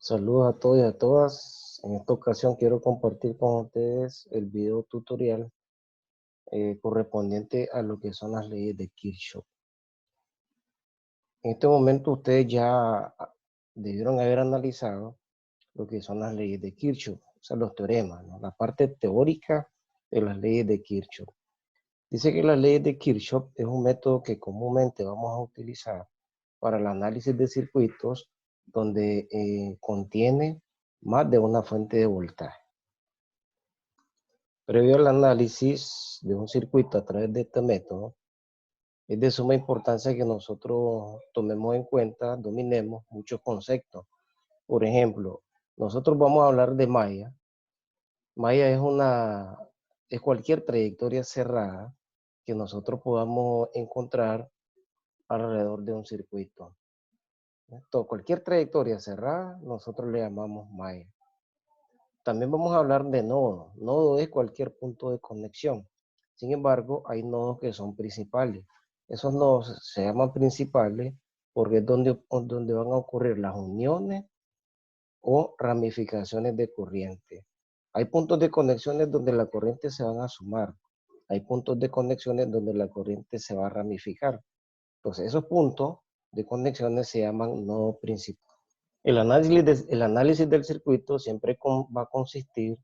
Saludos a todos y a todas. En esta ocasión quiero compartir con ustedes el video tutorial correspondiente a lo que son las leyes de Kirchhoff. En este momento ustedes ya debieron haber analizado lo que son las leyes de Kirchhoff, o sea, los teoremas, ¿no? La parte teórica de las leyes de Kirchhoff. Dice que las leyes de Kirchhoff es un método que comúnmente vamos a utilizar para el análisis de circuitos donde contiene más de una fuente de voltaje. Previo al análisis de un circuito a través de este método, es de suma importancia que nosotros tomemos en cuenta, dominemos muchos conceptos. Por ejemplo, nosotros vamos a hablar de malla. Malla es cualquier trayectoria cerrada que nosotros podamos encontrar alrededor de un circuito. Cualquier trayectoria cerrada, nosotros le llamamos malla. También vamos a hablar de nodo. Nodo es cualquier punto de conexión. Sin embargo, hay nodos que son principales. Esos nodos se llaman principales porque es donde van a ocurrir las uniones o ramificaciones de corriente. Hay puntos de conexiones donde la corriente se van a sumar. Hay puntos de conexiones donde la corriente se va a ramificar. Entonces, esos puntos de conexiones se llaman nodos principales. El análisis del circuito siempre va a consistir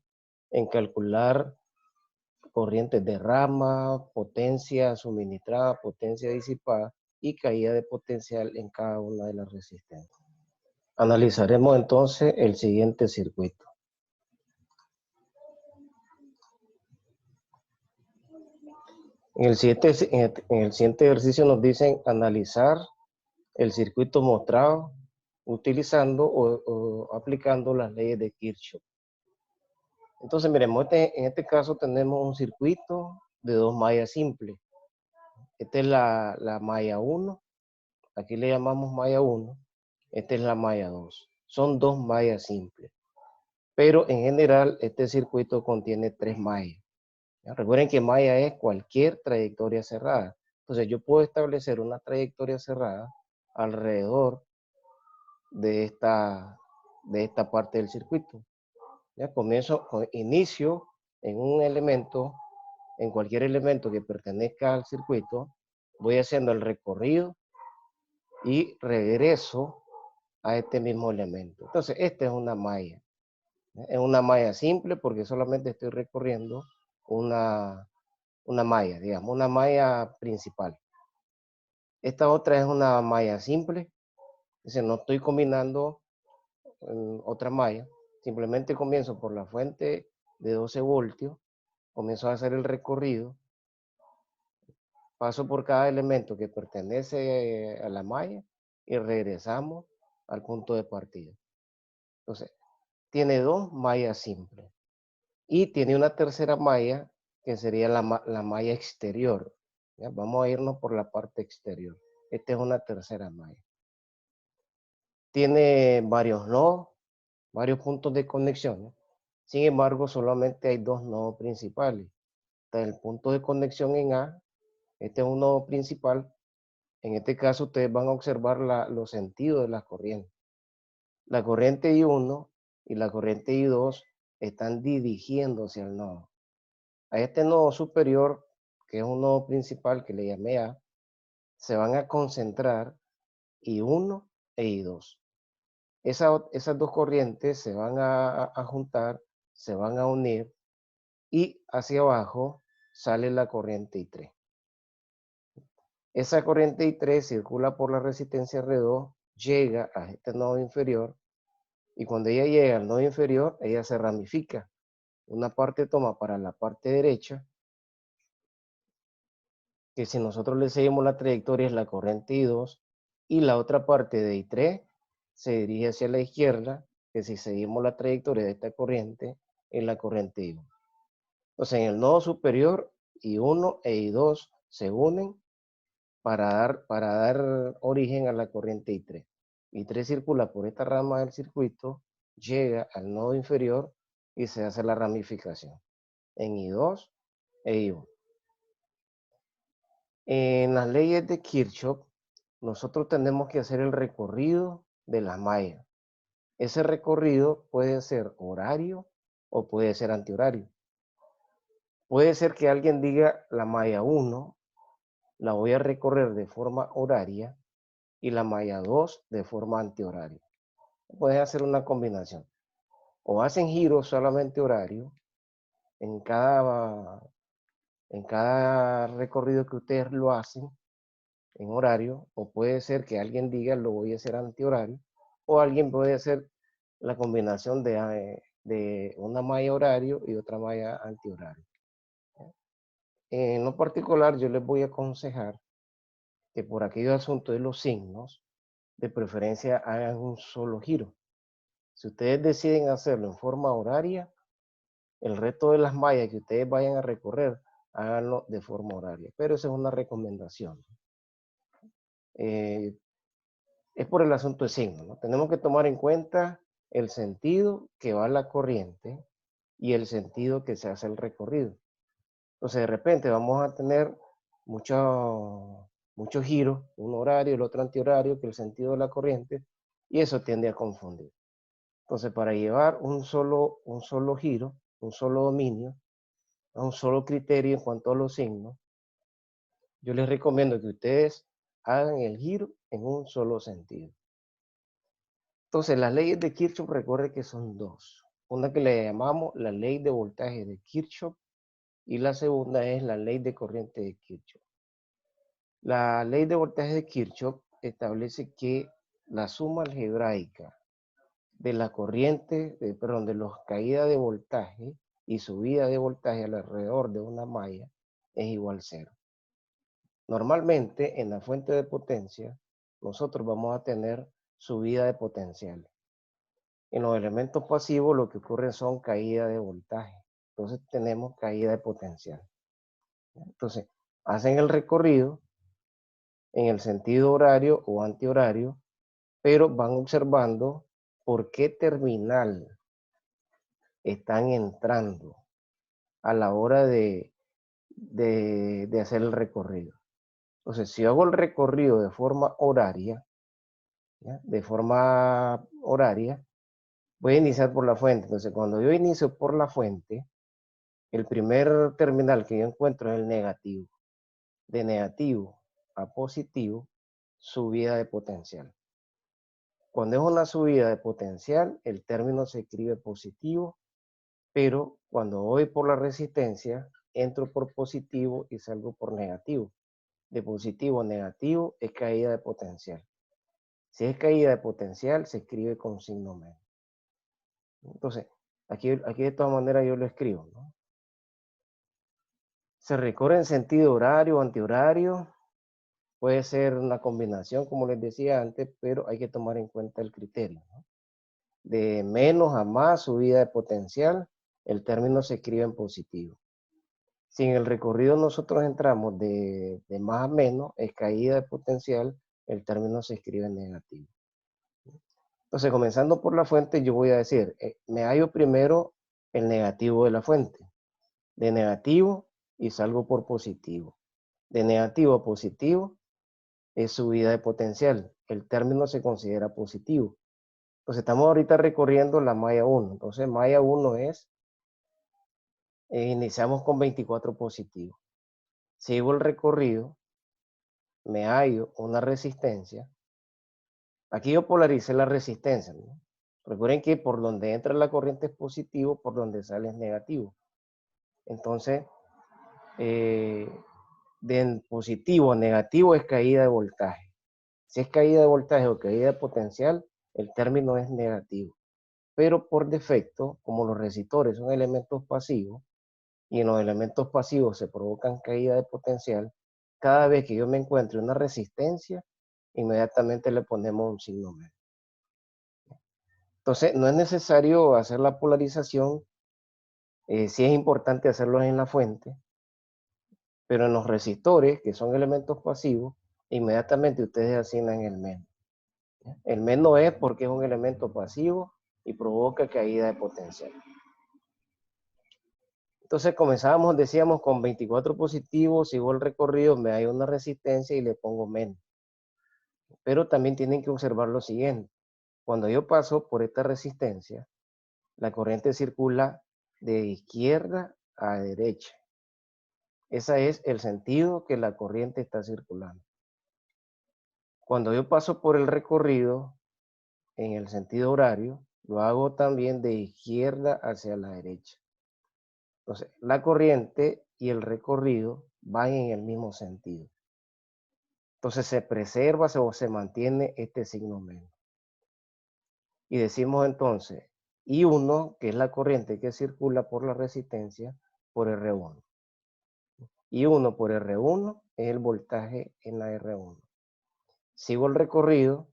en calcular corrientes de rama, potencia suministrada, potencia disipada y caída de potencial en cada una de las resistencias. Analizaremos entonces el siguiente circuito. En el siguiente ejercicio nos dicen analizar el circuito mostrado utilizando o aplicando las leyes de Kirchhoff. Entonces, miremos, en este caso tenemos un circuito de dos mallas simples. Esta es la malla 1, aquí le llamamos malla 1, esta es la malla 2. Son dos mallas simples, pero en general este circuito contiene tres mallas. ¿Ya? Recuerden que malla es cualquier trayectoria cerrada. Entonces yo puedo establecer una trayectoria cerrada alrededor de esta parte del circuito. ¿Ya? Inicio en un elemento, en cualquier elemento que pertenezca al circuito, voy haciendo el recorrido y regreso a este mismo elemento. Entonces, esta es una malla. Es una malla simple porque solamente estoy recorriendo una malla, digamos, una malla principal. Esta otra es una malla simple, es decir, no estoy combinando otra malla, simplemente comienzo por la fuente de 12 voltios, comienzo a hacer el recorrido, paso por cada elemento que pertenece a la malla y regresamos al punto de partida. Entonces, tiene dos mallas simples y tiene una tercera malla que sería la malla exterior. ¿Ya? Vamos a irnos por la parte exterior. Esta es una tercera malla. Tiene varios nodos, varios puntos de conexión. Sin embargo, solamente hay dos nodos principales. Está el punto de conexión en A. Este es un nodo principal. En este caso, ustedes van a observar los sentidos de las corrientes. La corriente I1 y la corriente I2 están dirigiéndose al nodo. A este nodo superior, que es un nodo principal que le llamé A, se van a concentrar I1 e I2. Esas dos corrientes se van a juntar, se van a unir y hacia abajo sale la corriente I3. Esa corriente I3 circula por la resistencia R2, llega a este nodo inferior y cuando ella llega al nodo inferior, ella se ramifica. Una parte toma para la parte derecha, que si nosotros le seguimos la trayectoria es la corriente I2, y la otra parte de I3 se dirige hacia la izquierda, que si seguimos la trayectoria de esta corriente es la corriente I1. Entonces en el nodo superior I1 e I2 se unen para dar origen a la corriente I3. I3 circula por esta rama del circuito, llega al nodo inferior y se hace la ramificación en I2 e I1. En las leyes de Kirchhoff, nosotros tenemos que hacer el recorrido de las mallas. Ese recorrido puede ser horario o puede ser antihorario. Puede ser que alguien diga la malla 1 la voy a recorrer de forma horaria y la malla 2 de forma antihoraria. Puedes hacer una combinación. O hacen giros solamente horario en cada recorrido que ustedes lo hacen en horario, o puede ser que alguien diga lo voy a hacer antihorario, o alguien puede hacer la combinación de una malla horario y otra malla antihorario. En lo particular, yo les voy a aconsejar que por aquellos asuntos de los signos, de preferencia hagan un solo giro. Si ustedes deciden hacerlo en forma horaria, el resto de las mallas que ustedes vayan a recorrer, háganlo de forma horaria. Pero esa es una recomendación. Es por el asunto de signo, ¿no? Tenemos que tomar en cuenta el sentido que va la corriente y el sentido que se hace el recorrido. Entonces, de repente vamos a tener muchos giros, un horario, el otro antihorario, que el sentido de la corriente, y eso tiende a confundir. Entonces, para llevar un solo giro, un solo dominio, un solo criterio en cuanto a los signos, yo les recomiendo que ustedes hagan el giro en un solo sentido. Entonces, las leyes de Kirchhoff, recuerden que son dos. Una que le llamamos la ley de voltaje de Kirchhoff y la segunda es la ley de corriente de Kirchhoff. La ley de voltaje de Kirchhoff establece que la suma algebraica de la corriente, de las caídas de voltaje y subida de voltaje alrededor de una malla es igual a 0. Normalmente en la fuente de potencia nosotros vamos a tener subida de potencial. En los elementos pasivos lo que ocurre son caídas de voltaje. Entonces tenemos caída de potencial. Entonces hacen el recorrido en el sentido horario o antihorario, pero van observando por qué terminal están entrando a la hora de hacer el recorrido. Entonces, si hago el recorrido de forma horaria, ¿ya? Voy a iniciar por la fuente. Entonces, cuando yo inicio por la fuente, el primer terminal que yo encuentro es el negativo. De negativo a positivo, subida de potencial. Cuando es una subida de potencial, el término se escribe positivo, pero cuando voy por la resistencia, entro por positivo y salgo por negativo. De positivo a negativo es caída de potencial. Si es caída de potencial, se escribe con signo menos. Entonces, aquí de todas maneras yo lo escribo, ¿no? Se recorre en sentido horario o antihorario. Puede ser una combinación, como les decía antes, pero hay que tomar en cuenta el criterio, ¿no? De menos a más subida de potencial, el término se escribe en positivo. Si en el recorrido nosotros entramos de más a menos, es caída de potencial, el término se escribe en negativo. Entonces, comenzando por la fuente, yo voy a decir, me hallo primero el negativo de la fuente. De negativo y salgo por positivo. De negativo a positivo es subida de potencial. El término se considera positivo. Entonces, estamos ahorita recorriendo la malla 1. Entonces, malla 1 es, iniciamos con 24 positivos. Sigo el recorrido, me hallo una resistencia. Aquí yo polaricé la resistencia, ¿no? Recuerden que por donde entra la corriente es positivo, por donde sale es negativo. Entonces, de positivo a negativo es caída de voltaje. Si es caída de voltaje o caída de potencial, el término es negativo. Pero por defecto, como los resistores son elementos pasivos, y en los elementos pasivos se provocan caída de potencial, cada vez que yo me encuentre una resistencia, inmediatamente le ponemos un signo menos. Entonces, no es necesario hacer la polarización, sí es importante hacerlo en la fuente, pero en los resistores, que son elementos pasivos, inmediatamente ustedes asignan el menos. El menos es porque es un elemento pasivo y provoca caída de potencial. Entonces comenzamos, decíamos, con 24 positivos, sigo el recorrido, me hay una resistencia y le pongo menos. Pero también tienen que observar lo siguiente. Cuando yo paso por esta resistencia, la corriente circula de izquierda a derecha. Ese es el sentido que la corriente está circulando. Cuando yo paso por el recorrido en el sentido horario, lo hago también de izquierda hacia la derecha. Entonces, la corriente y el recorrido van en el mismo sentido. Entonces, se preserva o se mantiene este signo menos. Y decimos entonces, I1, que es la corriente que circula por la resistencia, por R1. I1 por R1 es el voltaje en la R1. Sigo el recorrido,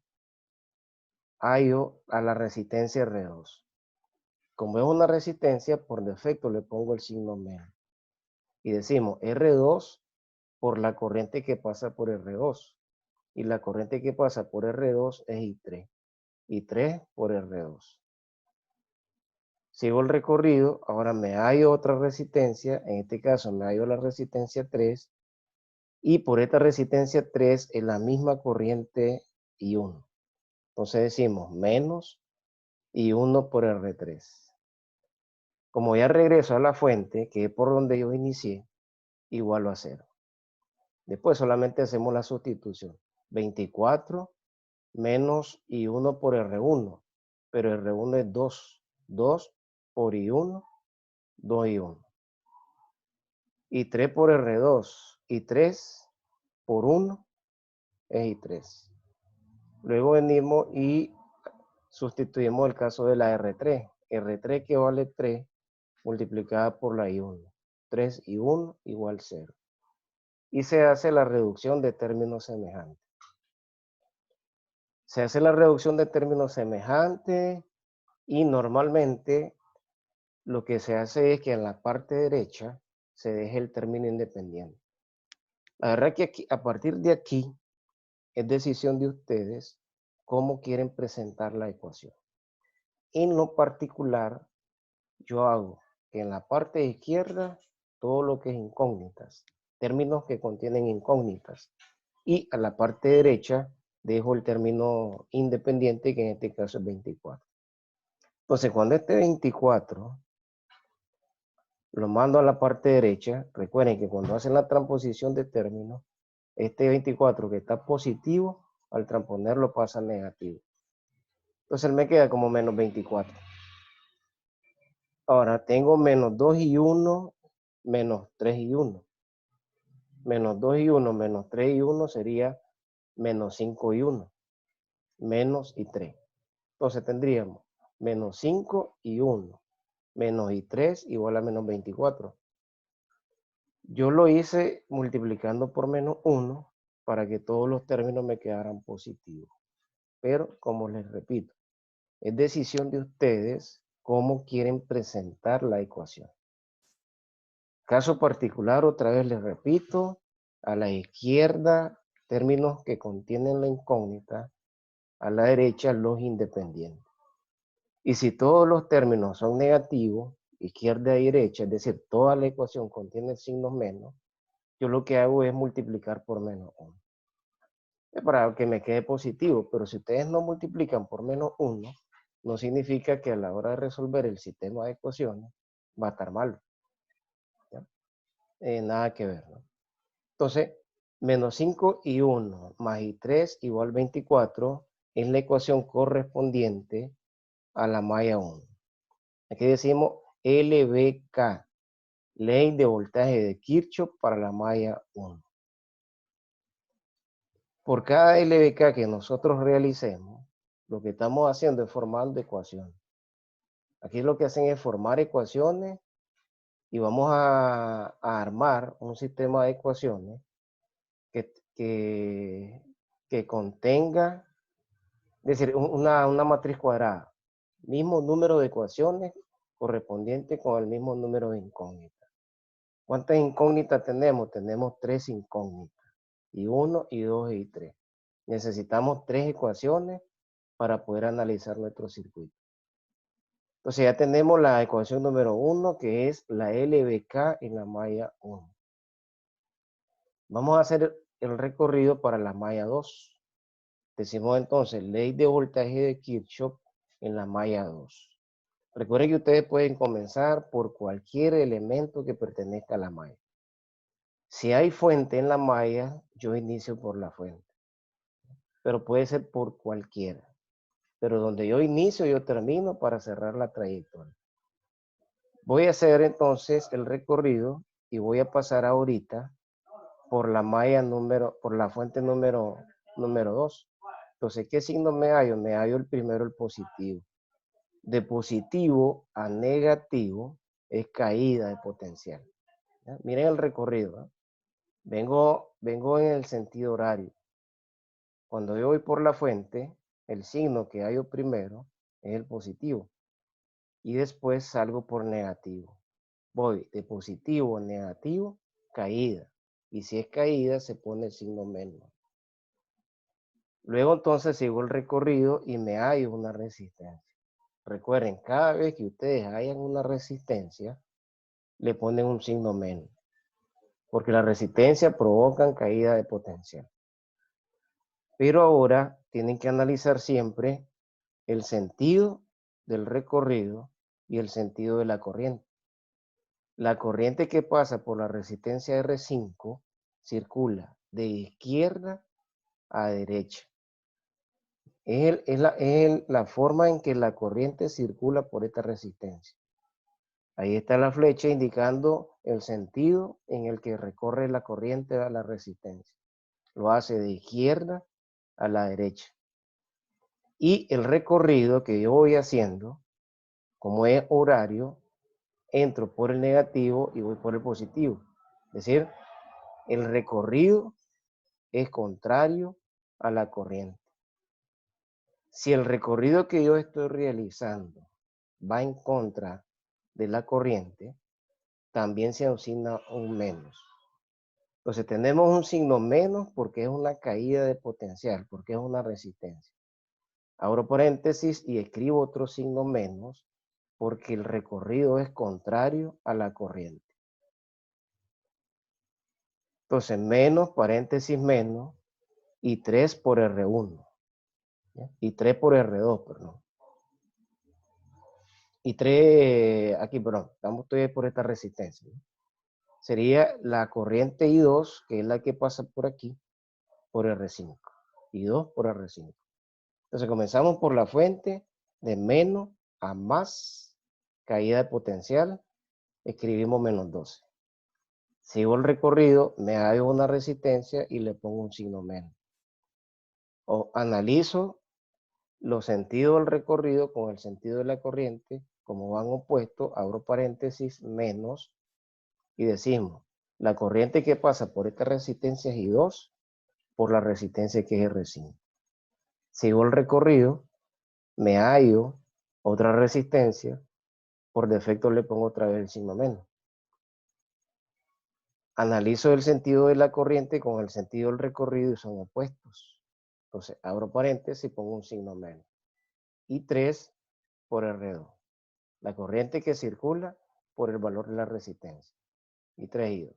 hallo a la resistencia R2. Como es una resistencia, por defecto le pongo el signo menos. Y decimos R2 por la corriente que pasa por R2. Y la corriente que pasa por R2 es I3. I3 por R2. Sigo el recorrido, ahora me hallo otra resistencia, en este caso me hallo la resistencia 3, y por esta resistencia 3 es la misma corriente I1. Entonces decimos menos I1 por R3. Como ya regreso a la fuente, que es por donde yo inicié, igual a 0. Después solamente hacemos la sustitución. 24 menos I1 por R1, pero R1 es 2. 2 por I1, 2I1. Y 3 por R2, y 3 por 1 es I3. Luego venimos y sustituimos el caso de la R3. R3 que vale 3 multiplicada por la I1. 3 y 1 igual 0. Y se hace la reducción de términos semejantes. Se hace la reducción de términos semejantes y normalmente lo que se hace es que en la parte derecha se deje el término independiente. La verdad que aquí, a partir de aquí es decisión de ustedes cómo quieren presentar la ecuación. En lo particular, yo hago que en la parte izquierda todo lo que es incógnitas, términos que contienen incógnitas, y a la parte derecha dejo el término independiente, que en este caso es 24. Entonces, cuando este 24 lo mando a la parte derecha, recuerden que cuando hacen la transposición de términos, este 24 que está positivo, al transponerlo pasa a negativo. Entonces él me queda como menos 24. Ahora tengo menos 2 y 1, menos 3 y 1. Menos 2 y 1, menos 3 y 1 sería menos 5 y 1. Menos y 3. Entonces tendríamos menos 5 y 1. Menos y 3 igual a menos 24. Yo lo hice multiplicando por menos 1 para que todos los términos me quedaran positivos. Pero, como les repito, es decisión de ustedes cómo quieren presentar la ecuación. Caso particular, otra vez les repito, a la izquierda términos que contienen la incógnita, a la derecha los independientes. Y si todos los términos son negativos, izquierda y derecha, es decir, toda la ecuación contiene signos menos, yo lo que hago es multiplicar por menos 1. Es para que me quede positivo, pero si ustedes no multiplican por menos 1, no significa que a la hora de resolver el sistema de ecuaciones va a estar mal. Nada que ver, ¿no? Entonces, menos 5 y 1 más y 3 igual 24 es la ecuación correspondiente a la malla 1. Aquí decimos LBK, ley de voltaje de Kirchhoff para la malla 1. Por cada LBK que nosotros realicemos, lo que estamos haciendo es formando ecuaciones. Aquí lo que hacen es formar ecuaciones y vamos a armar un sistema de ecuaciones que contenga, es decir, una matriz cuadrada. Mismo número de ecuaciones correspondiente con el mismo número de incógnitas. ¿Cuántas incógnitas tenemos? Tenemos 3 incógnitas. Y 1, y 2, y 3. Necesitamos 3 ecuaciones para poder analizar nuestro circuito. Entonces ya tenemos la ecuación número 1, que es la LBK en la malla 1. Vamos a hacer el recorrido para la malla 2. Decimos entonces, ley de voltaje de Kirchhoff en la malla 2. Recuerden que ustedes pueden comenzar por cualquier elemento que pertenezca a la malla. Si hay fuente en la malla, yo inicio por la fuente. Pero puede ser por cualquiera. Pero donde yo inicio, yo termino para cerrar la trayectoria. Voy a hacer entonces el recorrido y voy a pasar ahorita por la malla por la fuente número 2. Entonces, ¿qué signo me hallo? Me hallo el primero, el positivo. De positivo a negativo es caída de potencial. ¿Ya? Miren el recorrido. ¿eh? Vengo en el sentido horario. Cuando yo voy por la fuente, el signo que hallo primero es el positivo. Y después salgo por negativo. Voy de positivo a negativo, caída. Y si es caída, se pone el signo menos. Luego entonces sigo el recorrido y me hallo una resistencia. Recuerden, cada vez que ustedes hayan una resistencia, le ponen un signo menos. Porque la resistencia provoca caída de potencial. Pero ahora tienen que analizar siempre el sentido del recorrido y el sentido de la corriente. La corriente que pasa por la resistencia R5 circula de izquierda a derecha. Es la forma en que la corriente circula por esta resistencia. Ahí está la flecha indicando el sentido en el que recorre la corriente a la resistencia. Lo hace de izquierda a la derecha. Y el recorrido que yo voy haciendo, como es horario, entro por el negativo y voy por el positivo. Es decir, el recorrido es contrario a la corriente. Si el recorrido que yo estoy realizando va en contra de la corriente, también se asigna un menos. Entonces tenemos un signo menos porque es una caída de potencial, porque es una resistencia. Abro paréntesis y escribo otro signo menos porque el recorrido es contrario a la corriente. Entonces menos, paréntesis menos, y 3 por R1. ¿ya? Y 3 por R2, perdón. Y 3, aquí, perdón, estoy por esta resistencia. ¿no? Sería la corriente I2, que es la que pasa por aquí, por R5. I2 por R5. Entonces comenzamos por la fuente de menos a más, caída de potencial, escribimos menos 12. Sigo el recorrido, me hallo una resistencia y le pongo un signo menos. O analizo los sentidos del recorrido con el sentido de la corriente, como van opuestos, abro paréntesis, menos, y decimos, la corriente que pasa por esta resistencia es I2 por la resistencia que es R5. Sigo el recorrido, me hallo otra resistencia, por defecto le pongo otra vez el signo menos. Analizo el sentido de la corriente con el sentido del recorrido y son opuestos. Entonces, abro paréntesis y pongo un signo menos. Y 3 por R2. La corriente que circula por el valor de la resistencia. Y 3 I2.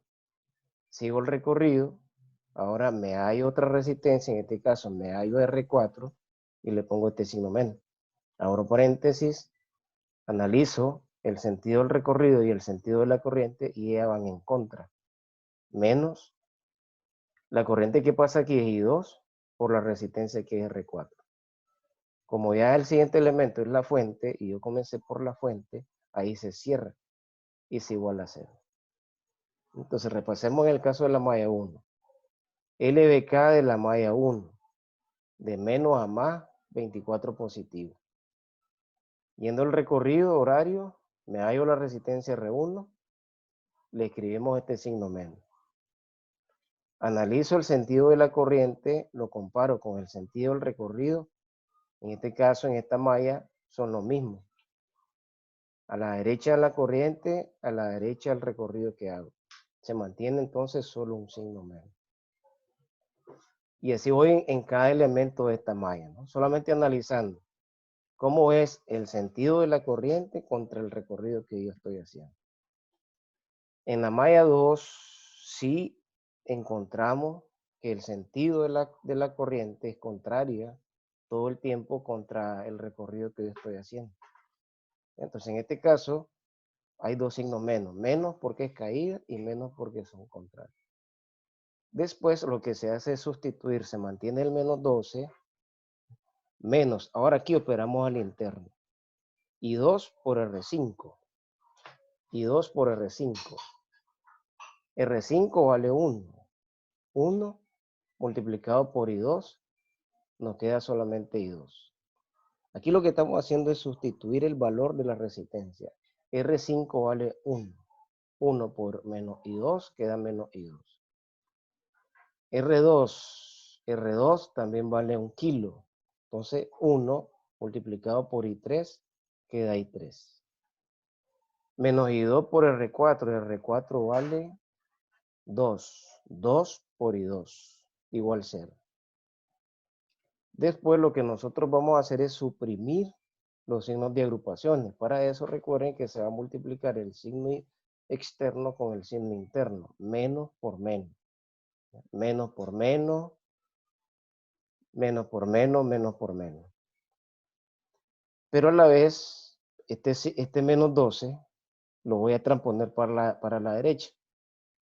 Sigo el recorrido. Ahora me hallo otra resistencia, en este caso me hallo R4 y le pongo este signo menos. Abro paréntesis, analizo el sentido del recorrido y el sentido de la corriente y ellas van en contra. Menos la corriente que pasa aquí es I2 por la resistencia que es R4. Como ya el siguiente elemento es la fuente y yo comencé por la fuente, ahí se cierra y es igual a 0. Entonces repasemos en el caso de la malla 1. LBK de la malla 1, de menos a más, 24 positivo. Yendo el recorrido horario, me hallo la resistencia R1, le escribimos este signo menos. Analizo el sentido de la corriente, lo comparo con el sentido del recorrido. En este caso, en esta malla, son lo mismo. A la derecha la corriente, a la derecha el recorrido que hago. Se mantiene entonces solo un signo menos. Y así voy en cada elemento de esta malla, ¿no? Solamente analizando cómo es el sentido de la corriente contra el recorrido que yo estoy haciendo. En la malla 2 sí encontramos que el sentido de la corriente es contraria todo el tiempo contra el recorrido que yo estoy haciendo. Entonces, en este caso, hay dos signos menos. Menos porque es caída y menos porque son contrarios. Después, lo que se hace es sustituir. Se mantiene el menos 12 menos. Ahora aquí operamos al interno. Y 2 por R5. Y 2 por R5. R5 vale 1. 1 multiplicado por I2 nos queda solamente I2. Aquí lo que estamos haciendo es sustituir el valor de la resistencia. R5 vale 1. 1 por menos I2 queda menos I2. R2 también vale 1 kilo. Entonces 1 multiplicado por I3 queda I3. Menos I2 por R4. R4 vale 2. 2 por I2 igual 0. Después lo que nosotros vamos a hacer es suprimir los signos de agrupaciones. Para eso recuerden que se va a multiplicar el signo externo con el signo interno. Menos por menos. Menos por menos. Menos por menos, menos por menos. Pero a la vez, este menos 12 lo voy a transponer para la derecha.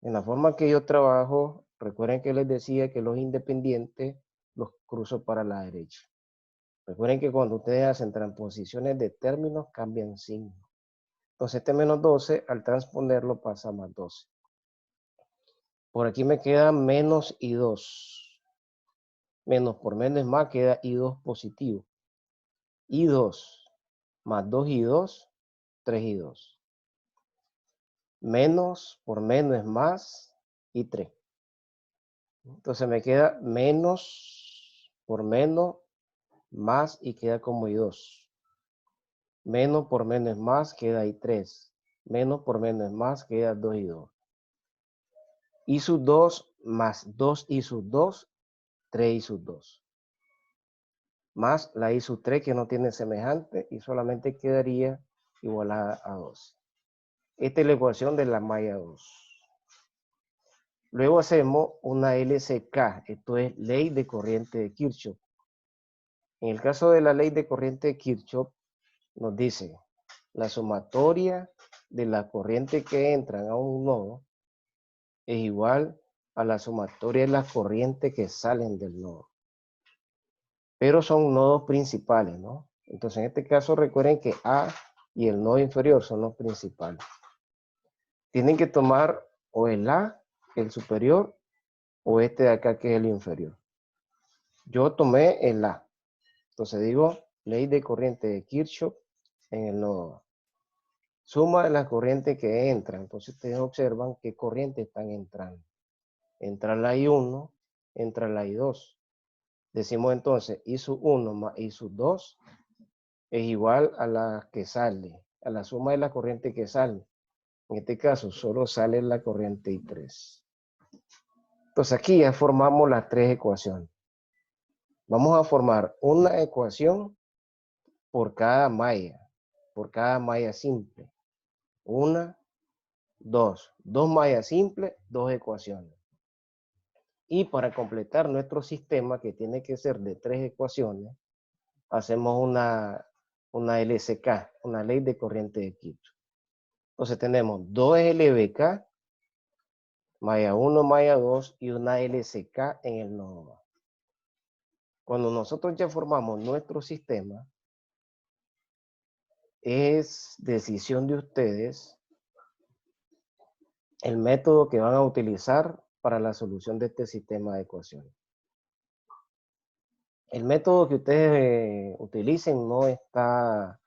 En la forma que yo trabajo, recuerden que les decía que los independientes los cruzo para la derecha. Recuerden que cuando ustedes hacen transposiciones de términos, cambian signo. Entonces este menos 12, al transponerlo, pasa a más 12. Por aquí me queda menos I2. Menos por menos es más, queda I2 positivo. I2 más 2I2, 3I2. Menos por menos es más I3. Entonces me queda menos por menos más y queda como I2. Menos por menos es más, queda I3. Menos por menos es más, queda 2I2. I sub 2 más 2I sub 2, 3I sub 2. Más la I sub 3 que no tiene semejante y solamente quedaría igual a 2. Esta es la ecuación de la malla 2. Luego hacemos una LCK, esto es ley de corriente de Kirchhoff. En el caso de la ley de corriente de Kirchhoff, nos dice la sumatoria de la corriente que entran a un nodo es igual a la sumatoria de las corrientes que salen del nodo. Pero son nodos principales, ¿no? Entonces, en este caso, recuerden que A y el nodo inferior son los principales. Tienen que tomar o el A, el superior, o este de acá que es el inferior. Yo tomé el A. Entonces digo, ley de corriente de Kirchhoff en el nodo A. Suma de las corrientes que entran. Entonces ustedes observan qué corrientes están entrando. Entra la I1, entra la I2. Decimos entonces, I sub 1 más I sub 2 es igual a la que sale, a la suma de la corriente que sale. En este caso, solo sale la corriente I3. Entonces aquí ya formamos las tres ecuaciones. Vamos a formar una ecuación por cada malla simple. Una, dos. Dos mallas simples, dos ecuaciones. Y para completar nuestro sistema, que tiene que ser de tres ecuaciones, hacemos una LCK, una ley de corriente de Kirchhoff. Entonces tenemos 2 LBK, malla 1, malla 2 y una LCK en el nodo A. Cuando nosotros ya formamos nuestro sistema, es decisión de ustedes el método que van a utilizar para la solución de este sistema de ecuaciones. El método que ustedes utilicen no está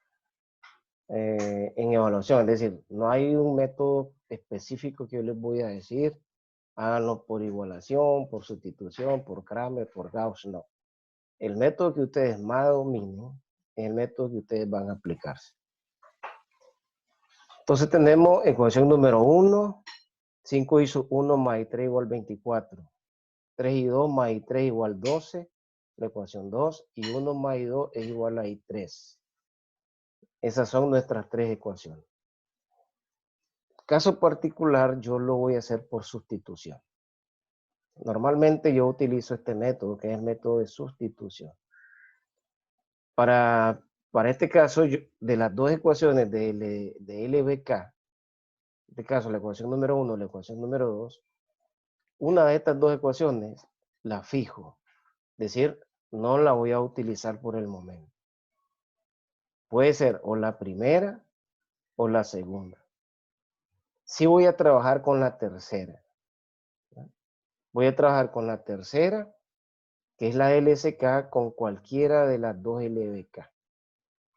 en evaluación, es decir, no hay un método específico que yo les voy a decir, háganlo por igualación, por sustitución, por Kramer, por Gauss, no. El método que ustedes más dominen es el método que ustedes van a aplicarse. Entonces tenemos ecuación número 1, 5 y sub 1 más I3 igual 24. 3 y 2 más I3 igual 12, la ecuación 2, y 1 más I2 es igual a I3. Esas son nuestras tres ecuaciones. Caso particular, yo lo voy a hacer por sustitución. Normalmente yo utilizo este método, que es el método de sustitución. Para este caso, de las dos ecuaciones de LBK, en este caso la ecuación número 1 y la ecuación número 2, una de estas dos ecuaciones la fijo. Es decir, no la voy a utilizar por el momento. Puede ser o la primera o la segunda. Sí voy a trabajar con la tercera. Voy a trabajar con la tercera, que es la LSK, con cualquiera de las dos LBK.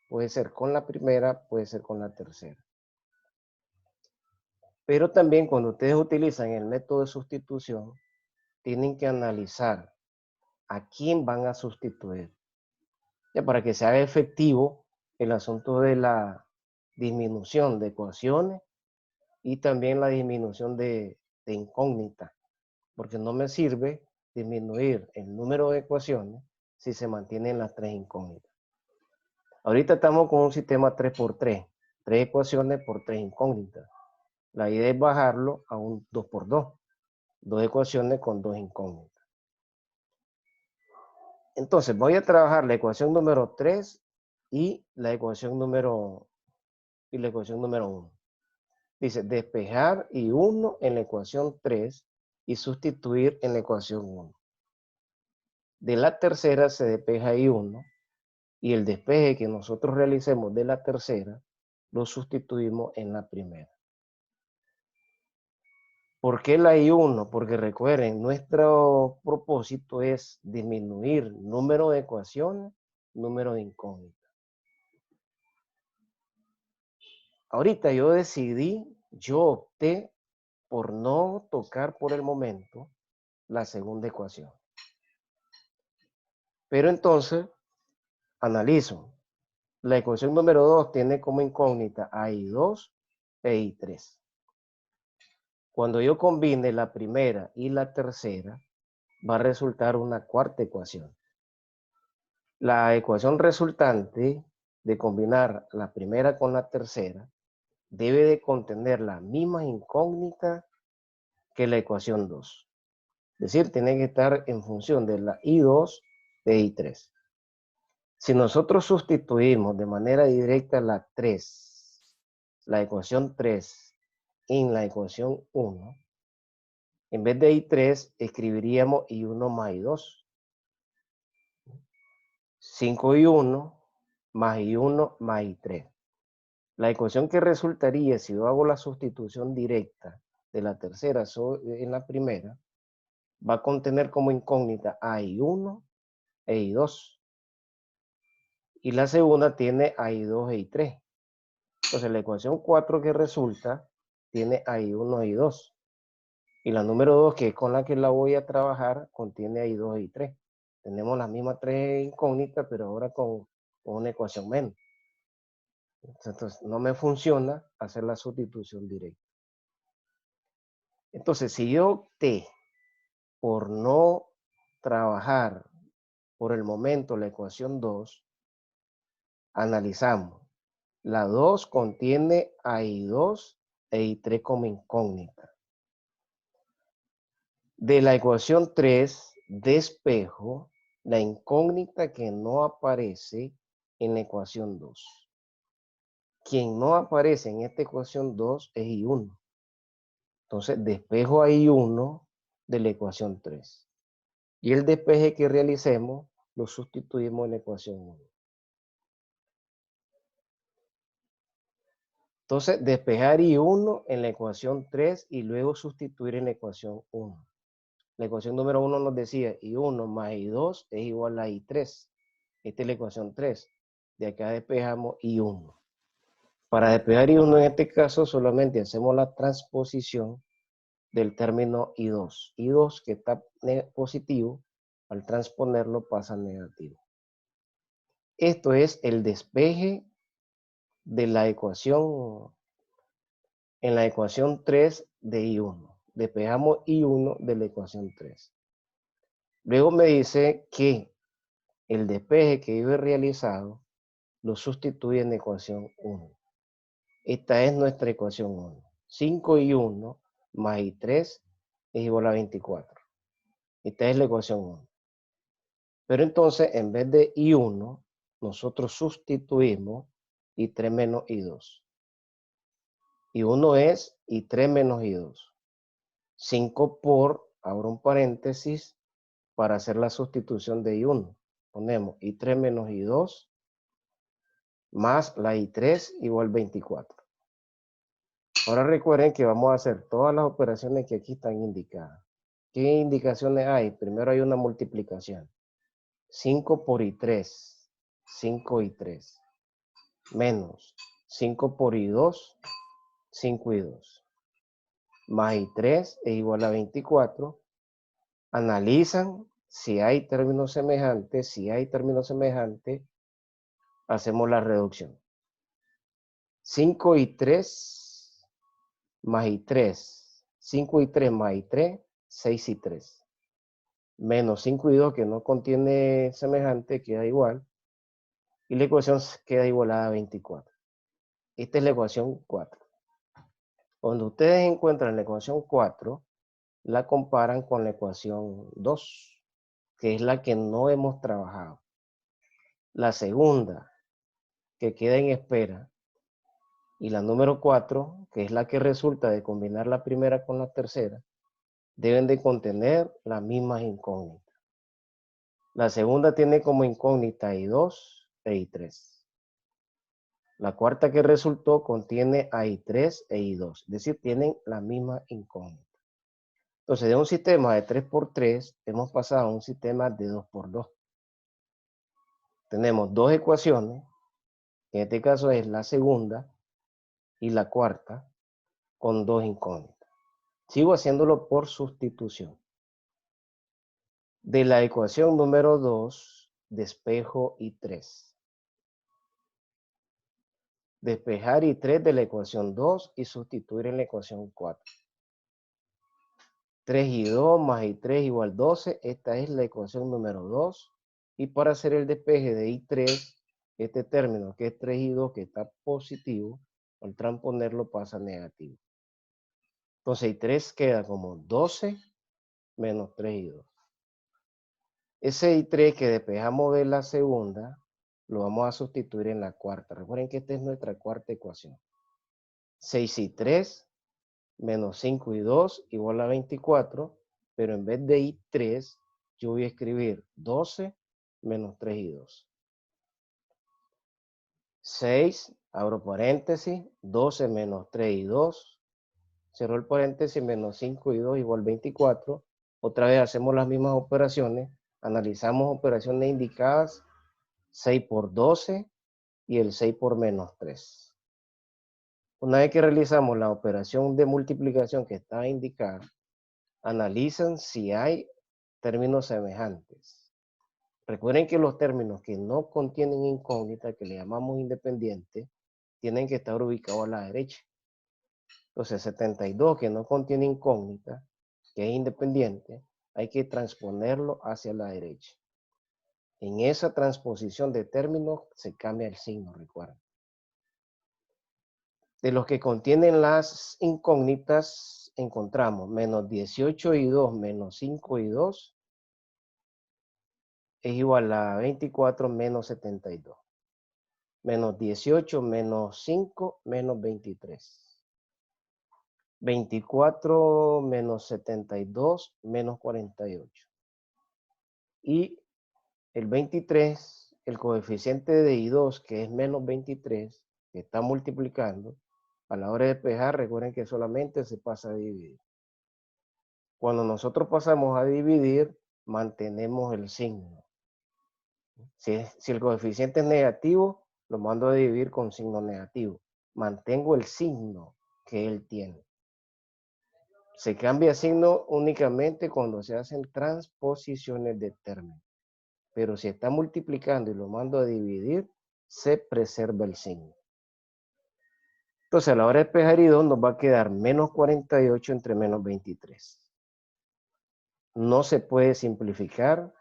Puede ser con la primera, puede ser con la tercera. Pero también cuando ustedes utilizan el método de sustitución, tienen que analizar a quién van a sustituir. Ya para que se haga efectivo el asunto de la disminución de ecuaciones y también la disminución de incógnitas. Porque no me sirve disminuir el número de ecuaciones si se mantienen las tres incógnitas. Ahorita estamos con un sistema 3x3, 3 ecuaciones por 3 incógnitas. La idea es bajarlo a un 2x2, 2 ecuaciones con 2 incógnitas. Entonces voy a trabajar la ecuación número 3 y la ecuación número 1. Dice despejar I1 en la ecuación 3 y sustituir en la ecuación 1. De la tercera se despeja I1 y el despeje que nosotros realicemos de la tercera lo sustituimos en la primera. ¿Por qué la I1? Porque recuerden, nuestro propósito es disminuir número de ecuaciones, número de incógnitas. Ahorita yo opté por no tocar por el momento la segunda ecuación. Pero entonces, analizo. La ecuación número 2 tiene como incógnita a I2 e I3. Cuando yo combine la primera y la tercera, va a resultar una cuarta ecuación. La ecuación resultante de combinar la primera con la tercera debe de contener la misma incógnita que la ecuación 2. Es decir, tiene que estar en función de la I2 de I3. Si nosotros sustituimos de manera directa la ecuación 3 en la ecuación 1, en vez de I3 escribiríamos I1 más I2. 5I1 más I1 más I3. La ecuación que resultaría si yo hago la sustitución directa de la tercera en la primera va a contener como incógnita a I1 e I2. Y la segunda tiene a I2 e I3. Entonces la ecuación 4 que resulta tiene a I1 e I2. Y la número 2, que es con la que la voy a trabajar, contiene a I2 e I3. Tenemos las mismas tres incógnitas, pero ahora con una ecuación menos. Entonces no me funciona hacer la sustitución directa. Entonces, si yo opté por no trabajar por el momento la ecuación 2, analizamos. La 2 contiene a I2 e I3 como incógnita. De la ecuación 3, despejo la incógnita que no aparece en la ecuación 2. Quien no aparece en esta ecuación 2 es I1. Entonces, despejo a I1 de la ecuación 3. Y el despeje que realicemos lo sustituimos en la ecuación 1. Entonces, despejar I1 en la ecuación 3 y luego sustituir en la ecuación 1. La ecuación número 1 nos decía I1 más I2 es igual a I3. Esta es la ecuación 3. De acá despejamos I1. Para despejar I1 en este caso solamente hacemos la transposición del término I2. I2 que está positivo, al transponerlo pasa a negativo. Esto es el despeje de la ecuación, en la ecuación 3 de I1. Despejamos I1 de la ecuación 3. Luego me dice que el despeje que yo he realizado lo sustituye en la ecuación 1. Esta es nuestra ecuación 1. 5I1 más I3 es igual a 24. Esta es la ecuación 1. Pero entonces, en vez de I1, nosotros sustituimos I3 menos I2. I1 es I3 menos I2. 5 por, abro un paréntesis, para hacer la sustitución de I1. Ponemos I3 menos I2 más la I3 igual 24. Ahora recuerden que vamos a hacer todas las operaciones que aquí están indicadas. ¿Qué indicaciones hay? Primero hay una multiplicación. 5 por I3, 5I3, menos 5 por I2, 5I2, más I3 es igual a 24. Analizan si hay términos semejantes. Si hay términos semejantes, hacemos la reducción. 5I3 más I3, 5I3 más I3, 6I3. Menos 5I2 que no contiene semejante, queda igual. Y la ecuación queda igualada a 24. Esta es la ecuación 4. Cuando ustedes encuentran la ecuación 4, la comparan con la ecuación 2, que es la que no hemos trabajado. La segunda, que queda en espera, y la número 4, que es la que resulta de combinar la primera con la tercera, deben de contener las mismas incógnitas. La segunda tiene como incógnita I2 e I3. La cuarta que resultó contiene a I3 e I2, es decir, tienen la misma incógnita. Entonces, de un sistema de 3×3 hemos pasado a un sistema de 2×2. Tenemos dos ecuaciones, en este caso es la segunda y la cuarta, con dos incógnitas. Sigo haciéndolo por sustitución. De la ecuación número 2, despejo I3. Despejar I3 de la ecuación 2 y sustituir en la ecuación 4. 3I2 más I3 igual 12. Esta es la ecuación número 2. Y para hacer el despeje de I3, este término que es 3I2, que está positivo, al transponerlo pasa a negativo. Entonces I3 queda como 12 menos 3I2. Ese I3 que despejamos de la segunda, lo vamos a sustituir en la cuarta. Recuerden que esta es nuestra cuarta ecuación. 6I3 menos 5I2 igual a 24, pero en vez de I3, yo voy a escribir 12 menos 3I2. 6, abro paréntesis, 12 menos 3I2, cerro el paréntesis, menos 5I2 igual 24. Otra vez hacemos las mismas operaciones, analizamos operaciones indicadas, 6 por 12 y el 6 por menos 3. Una vez que realizamos la operación de multiplicación que está indicada, analizan si hay términos semejantes. Recuerden que los términos que no contienen incógnita, que le llamamos independientes, tienen que estar ubicados a la derecha. Entonces, 72 que no contiene incógnita, que es independiente, hay que transponerlo hacia la derecha. En esa transposición de términos se cambia el signo, recuerden. De los que contienen las incógnitas, encontramos menos 18I2 menos 5I2 es igual a 24 menos 72. Menos 18 menos 5 menos 23. 24 menos 72 menos 48. Y el 23, el coeficiente de I2, que es menos 23, que está multiplicando, a la hora de despejar, recuerden que solamente se pasa a dividir. Cuando nosotros pasamos a dividir, mantenemos el signo. Si el coeficiente es negativo, lo mando a dividir con signo negativo. Mantengo el signo que él tiene. Se cambia signo únicamente cuando se hacen transposiciones de términos. Pero si está multiplicando y lo mando a dividir, se preserva el signo. Entonces, a la hora de despejar I2 nos va a quedar menos 48 entre menos 23. No se puede simplificar.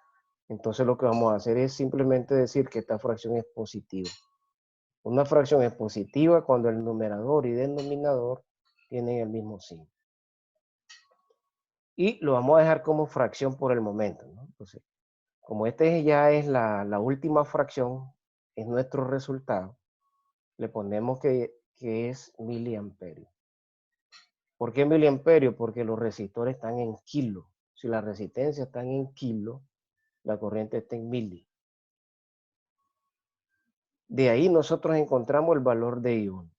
Entonces, lo que vamos a hacer es simplemente decir que esta fracción es positiva. Una fracción es positiva cuando el numerador y denominador tienen el mismo signo. Y lo vamos a dejar como fracción por el momento, ¿no? Entonces, como este ya es la última fracción, es nuestro resultado, le ponemos que es miliamperio. ¿Por qué miliamperio? Porque los resistores están en kilo. Si la resistencia está en kilo, la corriente está en mili. De ahí nosotros encontramos el valor de I1.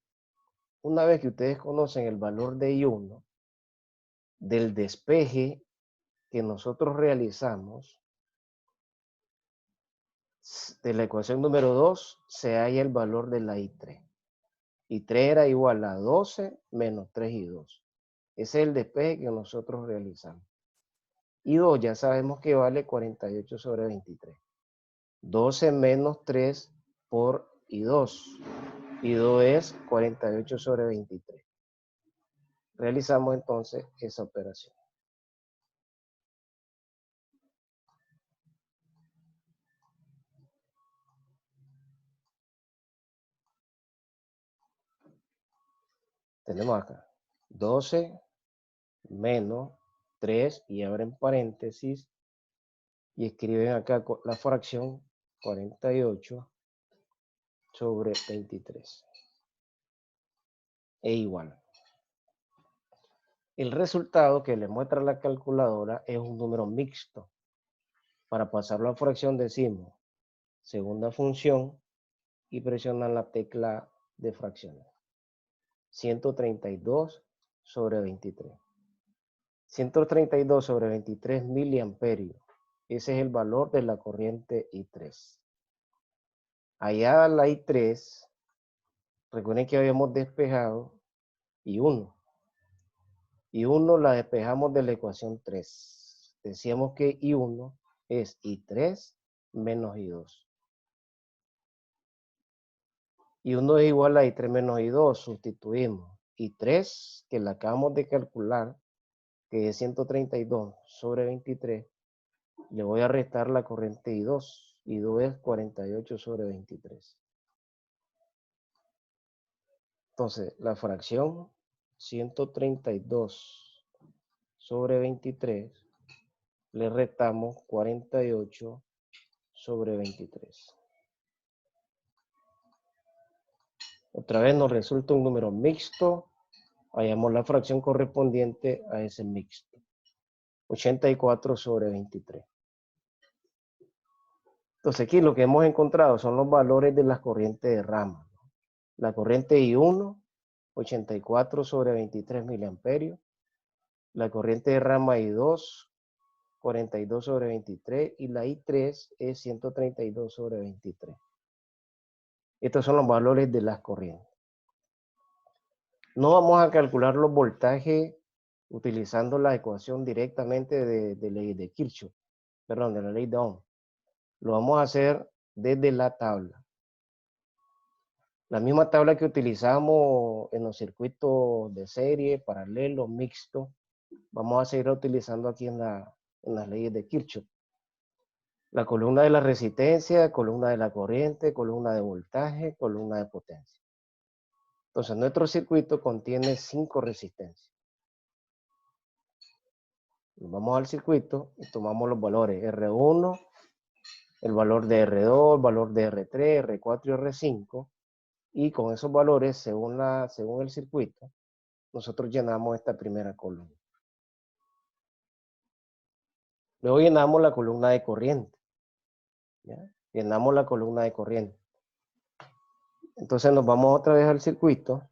Una vez que ustedes conocen el valor de I1, del despeje que nosotros realizamos, de la ecuación número 2 se halla el valor de la I3. I3 era igual a 12 menos 3I2. Ese es el despeje que nosotros realizamos. I2 ya sabemos que vale 48 sobre 23. 12 menos 3 por I2. I2 es 48 sobre 23. Realizamos entonces esa operación. Tenemos acá 12 menos 3 y abren paréntesis y escriben acá la fracción 48 sobre 23 es igual. El resultado que le muestra la calculadora es un número mixto. Para pasarlo a fracción decimos segunda función y presionan la tecla de fracciones. 132 sobre 23. 132 sobre 23 miliamperios. Ese es el valor de la corriente I3. Allá la I3, recuerden que habíamos despejado I1. I1 la despejamos de la ecuación 3. Decíamos que I1 es I3 menos I2. I1 es igual a I3 menos I2. Sustituimos I3, que la acabamos de calcular, que es 132 sobre 23. Le voy a restar la corriente I2. I2 es 48 sobre 23. Entonces, la fracción 132 sobre 23 le restamos 48 sobre 23. Otra vez nos resulta un número mixto. Hallamos la fracción correspondiente a ese mixto. 84 sobre 23. Entonces aquí lo que hemos encontrado son los valores de las corrientes de rama. La corriente I1, 84 sobre 23 miliamperios. La corriente de rama I2, 42 sobre 23. Y la I3 es 132 sobre 23. Estos son los valores de las corrientes. No vamos a calcular los voltajes utilizando la ecuación directamente de ley de Kirchhoff, perdón, de la ley de Ohm. Lo vamos a hacer desde la tabla. La misma tabla que utilizamos en los circuitos de serie, paralelo, mixto, vamos a seguir utilizando aquí en las leyes de Kirchhoff. La columna de la resistencia, columna de la corriente, columna de voltaje, columna de potencia. Entonces, nuestro circuito contiene 5 resistencias. Vamos al circuito y tomamos los valores R1, el valor de R2, el valor de R3, R4 y R5. Y con esos valores, según el circuito, nosotros llenamos esta primera columna. Luego llenamos la columna de corriente. ¿Ya? Llenamos la columna de corriente. Entonces nos vamos otra vez al circuito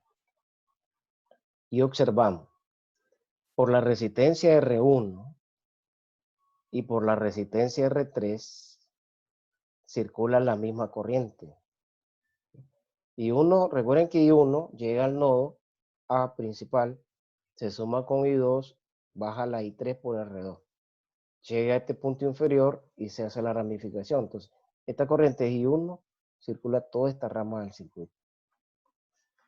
y observamos. Por la resistencia R1 y por la resistencia R3 circula la misma corriente. I1, recuerden que I1 llega al nodo A principal, se suma con I2, baja la I3 por R2. Llega a este punto inferior y se hace la ramificación. Entonces, esta corriente es I1, circula toda esta rama del circuito.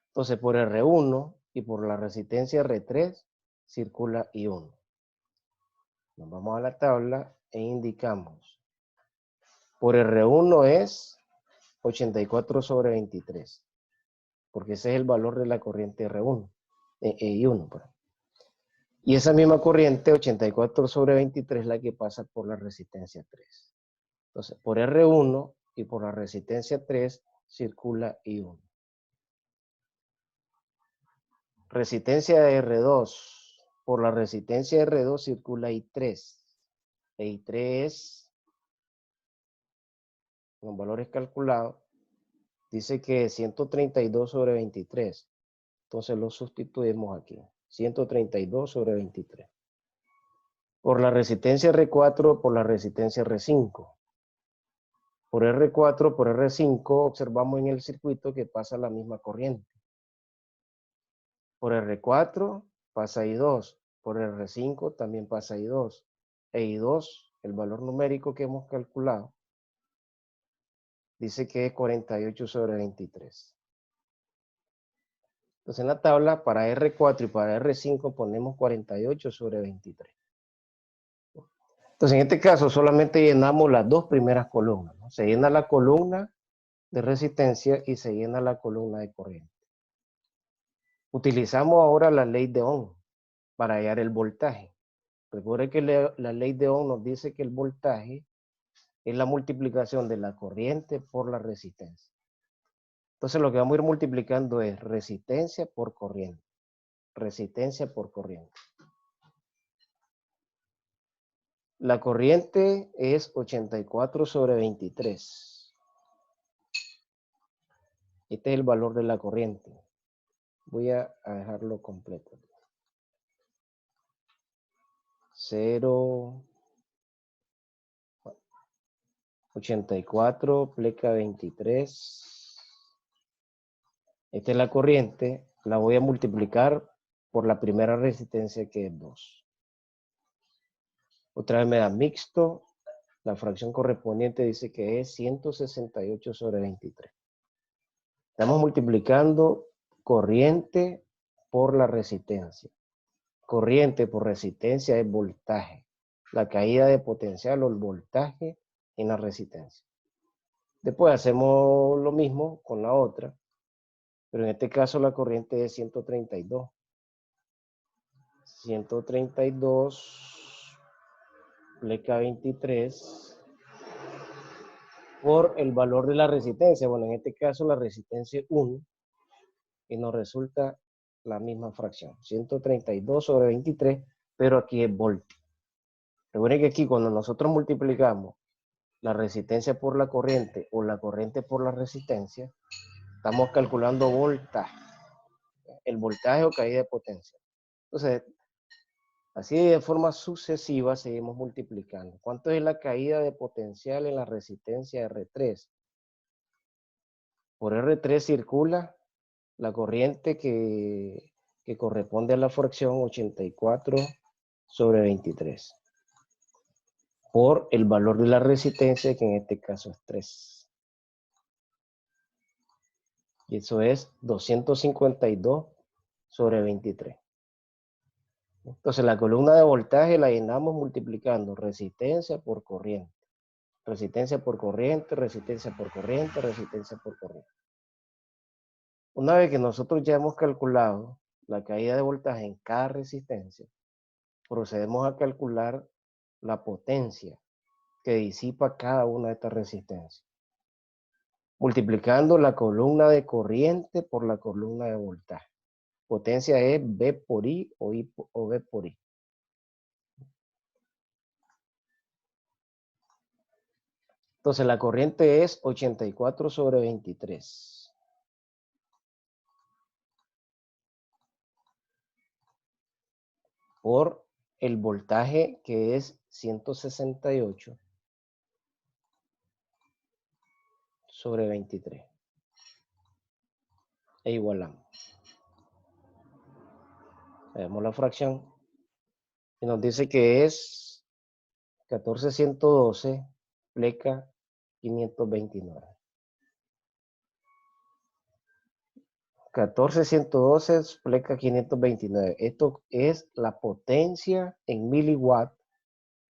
Entonces, por R1 y por la resistencia R3, circula I1. Nos vamos a la tabla e indicamos. Por R1 es 84 sobre 23, porque ese es el valor de la corriente R1, I1. Y esa misma corriente, 84 sobre 23, es la que pasa por la resistencia 3. Entonces, por R1 y por la resistencia 3 circula I1. Resistencia de R2. Por la resistencia de R2 circula I3. I3 es, con valores calculados, dice que 132 sobre 23. Entonces lo sustituimos aquí. 132 sobre 23. Por la resistencia R4, por la resistencia R5. Por R4, por R5, observamos en el circuito que pasa la misma corriente. Por R4 pasa I2. Por R5 también pasa I2. E I2, el valor numérico que hemos calculado, dice que es 48 sobre 23. Entonces en la tabla para R4 y para R5 ponemos 48 sobre 23. Entonces en este caso solamente llenamos las dos primeras columnas, ¿no? Se llena la columna de resistencia y se llena la columna de corriente. Utilizamos ahora la ley de Ohm para hallar el voltaje. Recuerde que la ley de Ohm nos dice que el voltaje es la multiplicación de la corriente por la resistencia. Entonces lo que vamos a ir multiplicando es resistencia por corriente. Resistencia por corriente. La corriente es 84 sobre 23. Este es el valor de la corriente. Voy a dejarlo completo. 0,84 pleca 23. Esta es la corriente. La voy a multiplicar por la primera resistencia, que es 2. Otra vez me da mixto. La fracción correspondiente dice que es 168 sobre 23. Estamos multiplicando corriente por la resistencia. Corriente por resistencia es voltaje. La caída de potencial o el voltaje en la resistencia. Después hacemos lo mismo con la otra, pero en este caso la corriente es 132. 132 pleca 23 por el valor de la resistencia. Bueno, en este caso la resistencia es 1 y nos resulta la misma fracción. 132 sobre 23, pero aquí es voltio. Recuerden que aquí cuando nosotros multiplicamos la resistencia por la corriente o la corriente por la resistencia, estamos calculando voltaje, el voltaje o caída de potencia. Entonces, así de forma sucesiva seguimos multiplicando. ¿Cuánto es la caída de potencial en la resistencia R3? Por R3 circula la corriente que corresponde a la fracción 84 sobre 23. Por el valor de la resistencia, que en este caso es 3. Y eso es 252 sobre 23. Entonces la columna de voltaje la llenamos multiplicando resistencia por corriente. Resistencia por corriente, resistencia por corriente, resistencia por corriente. Una vez que nosotros ya hemos calculado la caída de voltaje en cada resistencia, procedemos a calcular la potencia que disipa cada una de estas resistencias, multiplicando la columna de corriente por la columna de voltaje. Potencia es V por I o V por I. Entonces la corriente es 84 sobre 23. Por el voltaje, que es 168 sobre 23. E igualamos. Vemos la fracción y nos dice que es 1412 pleca 529. 1412 pleca 529. Esto es la potencia en miliwatt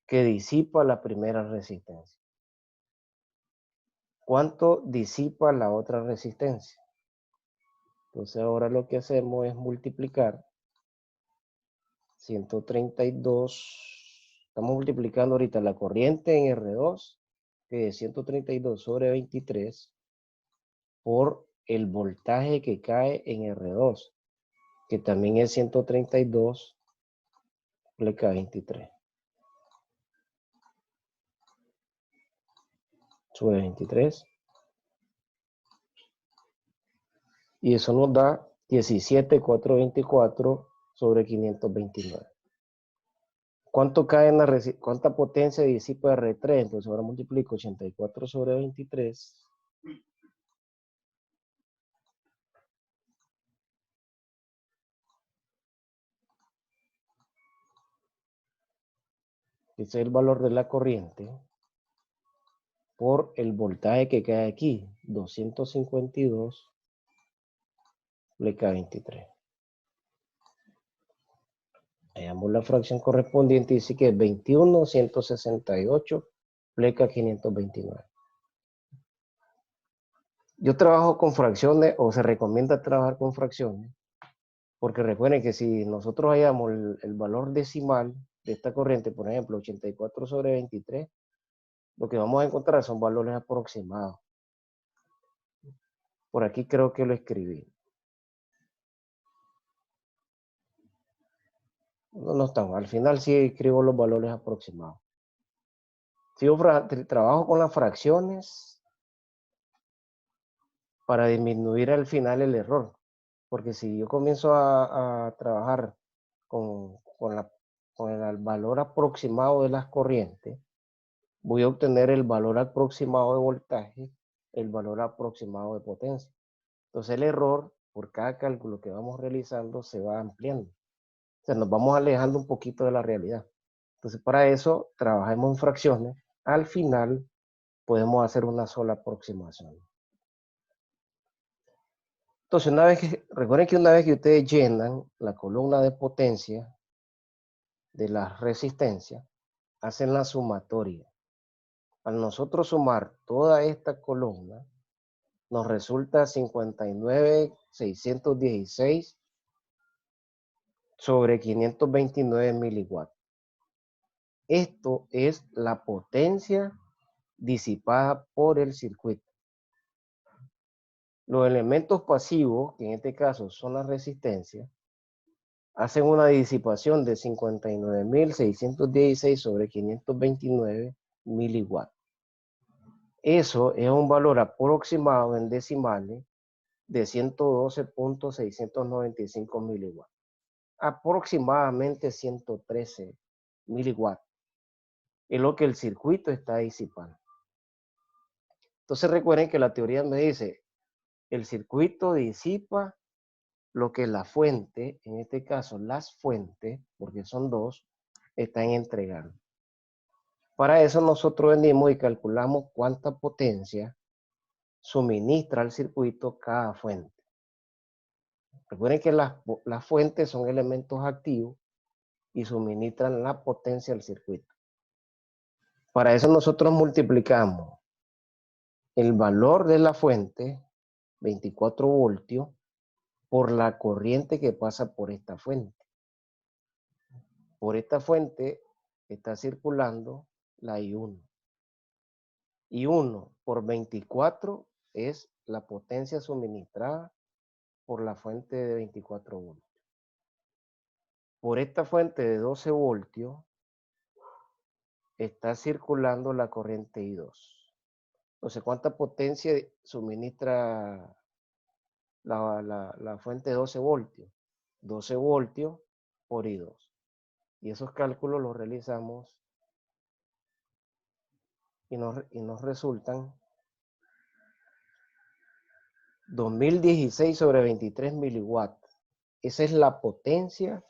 que disipa la primera resistencia. ¿Cuánto disipa la otra resistencia? Entonces ahora lo que hacemos es multiplicar 132, estamos multiplicando ahorita la corriente en R2, que es 132 sobre 23, por el voltaje que cae en R2, que también es 132 multiplicado 23. Sobre 23. Y eso nos da 17,424 sobre 529. ¿Cuánto cae en cuánta potencia disipa R3? Entonces ahora multiplico 84 sobre 23. Ese es el valor de la corriente por el voltaje que cae aquí, 252 multiplicado 23. Hallamos la fracción correspondiente y dice que es 21,168 multiplicado 529. Yo trabajo con fracciones, o se recomienda trabajar con fracciones, porque recuerden que si nosotros hallamos el valor decimal de esta corriente, por ejemplo, 84 sobre 23, lo que vamos a encontrar son valores aproximados. Por aquí creo que lo escribí. No está mal. Al final sí escribo los valores aproximados. Si yo trabajo con las fracciones para disminuir al final el error. Porque si yo comienzo a trabajar con el valor aproximado de las corrientes, voy a obtener el valor aproximado de voltaje, el valor aproximado de potencia. Entonces el error, por cada cálculo que vamos realizando, se va ampliando. O sea, nos vamos alejando un poquito de la realidad. Entonces para eso, trabajemos en fracciones. Al final, podemos hacer una sola aproximación. Entonces, recuerden que una vez que ustedes llenan la columna de potencia de la resistencia, hacen la sumatoria. Al nosotros sumar toda esta columna, nos resulta 59,616 sobre 529 miliwatts. Esto es la potencia disipada por el circuito. Los elementos pasivos, que en este caso son las resistencias, hacen una disipación de 59,616 sobre 529 miliwatts. Eso es un valor aproximado en decimales de 112,695 miliwatts. Aproximadamente 113 miliwatts. Es lo que el circuito está disipando. Entonces recuerden que la teoría me dice, el circuito disipa lo que la fuente, en este caso las fuentes, porque son dos, están entregando. Para eso nosotros venimos y calculamos cuánta potencia suministra al circuito cada fuente. Recuerden que las fuentes son elementos activos y suministran la potencia al circuito. Para eso nosotros multiplicamos el valor de la fuente, 24 voltios, por la corriente que pasa por esta fuente. Por esta fuente está circulando la I1. I1 por 24 es la potencia suministrada por la fuente de 24 voltios. Por esta fuente de 12 voltios está circulando la corriente I2. Entonces, ¿cuánta potencia suministra la fuente de 12 voltios? 12 voltios por I2. Y esos cálculos los realizamos y nos resultan 2016 sobre 23 miliwatts. Esa es la potencia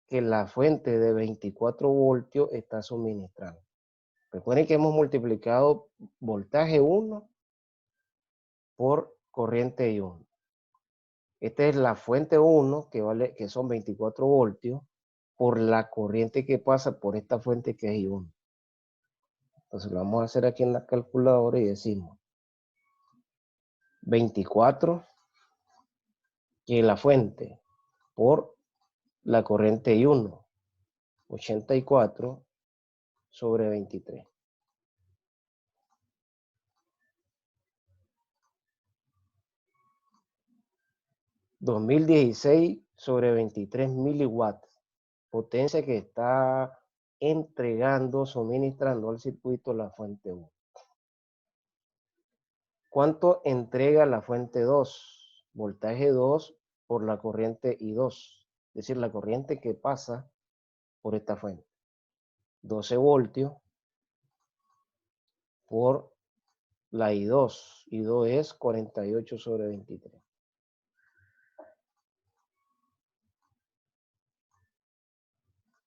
que la fuente de 24 voltios está suministrando. Recuerden que hemos multiplicado voltaje 1 por corriente I1. Esta es la fuente 1, que son 24 voltios, por la corriente que pasa por esta fuente que es I1. Entonces lo vamos a hacer aquí en la calculadora y decimos 24, que es la fuente, por la corriente I1. 84 sobre 23. $2016 sobre 23 miliwatts. Potencia que está entregando, suministrando al circuito la fuente 1. ¿Cuánto entrega la fuente 2? Voltaje 2 por la corriente I2. Es decir, la corriente que pasa por esta fuente. 12 voltios por la I2. I2 es 48 sobre 23.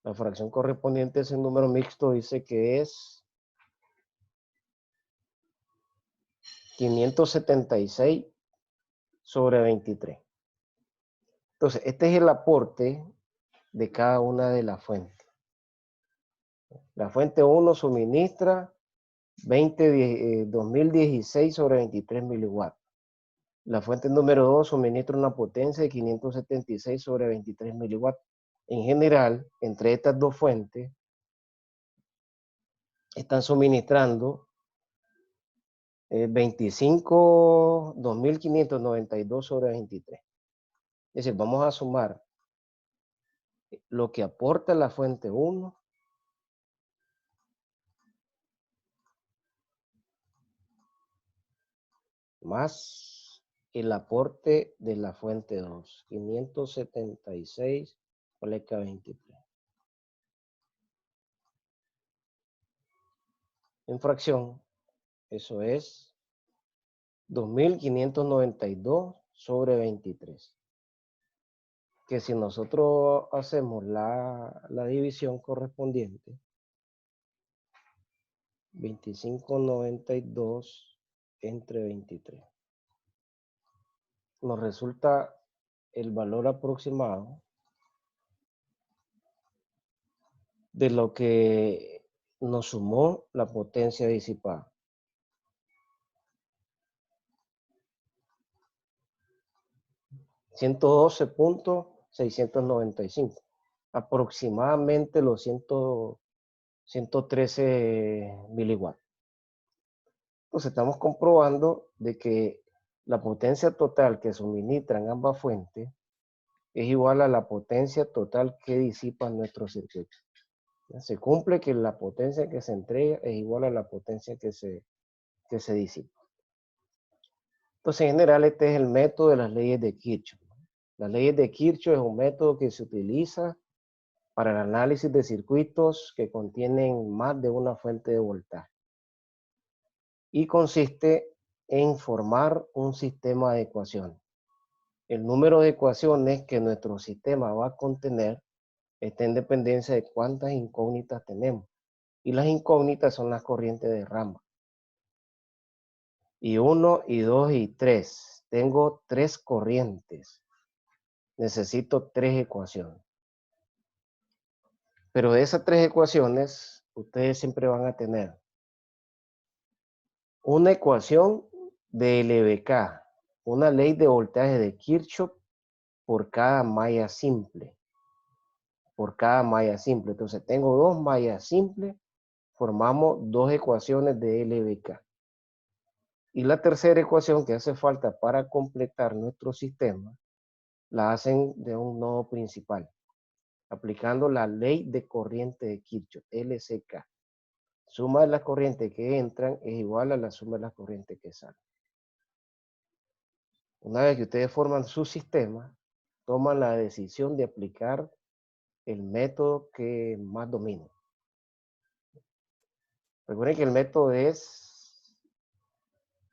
La fracción correspondiente a ese número mixto dice que es 576 sobre 23. Entonces, este es el aporte de cada una de las fuentes. La fuente 1 suministra 2016 sobre 23 miliwatts. La fuente número 2 suministra una potencia de 576 sobre 23 miliwatts. En general, entre estas dos fuentes, están suministrando 2.592 sobre 23. Es decir, vamos a sumar lo que aporta la fuente 1 más el aporte de la fuente 2, 576 por la 23. En fracción, eso es 2.592 sobre 23. Que si nosotros hacemos la división correspondiente, 2592 entre 23. Nos resulta el valor aproximado de lo que nos sumó la potencia disipada. $112.695, aproximadamente los 113 miliwatts. Entonces estamos comprobando de que la potencia total que suministran ambas fuentes es igual a la potencia total que disipa nuestro circuito. Se cumple que la potencia que se entrega es igual a la potencia que se disipa. Entonces, en general, este es el método de las leyes de Kirchhoff. Las leyes de Kirchhoff es un método que se utiliza para el análisis de circuitos que contienen más de una fuente de voltaje. Y consiste en formar un sistema de ecuaciones. El número de ecuaciones que nuestro sistema va a contener está en dependencia de cuántas incógnitas tenemos. Y las incógnitas son las corrientes de rama. Y 1, y 2, y 3. Tengo 3 corrientes. Necesito 3 ecuaciones. Pero de esas 3 ecuaciones, ustedes siempre van a tener una ecuación de LVK, una ley de voltaje de Kirchhoff por cada malla simple. Por cada malla simple. Entonces tengo 2 mallas simples, formamos 2 ecuaciones de LVK. Y la tercera ecuación que hace falta para completar nuestro sistema, la hacen de un nodo principal, aplicando la ley de corriente de Kirchhoff, LCK. Suma de las corrientes que entran es igual a la suma de las corrientes que salen. Una vez que ustedes forman su sistema, toman la decisión de aplicar el método que más dominen. Recuerden que el método es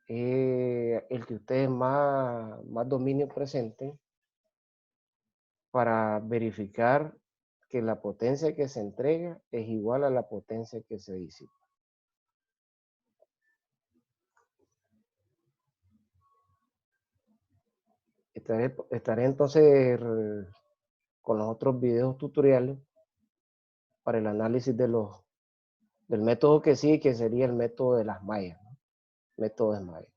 el que ustedes más dominio presenten para verificar que la potencia que se entrega es igual a la potencia que se disipa. Estaré entonces con los otros videos tutoriales para el análisis del método que sí, que sería el método de las mallas, ¿no? Método de mallas.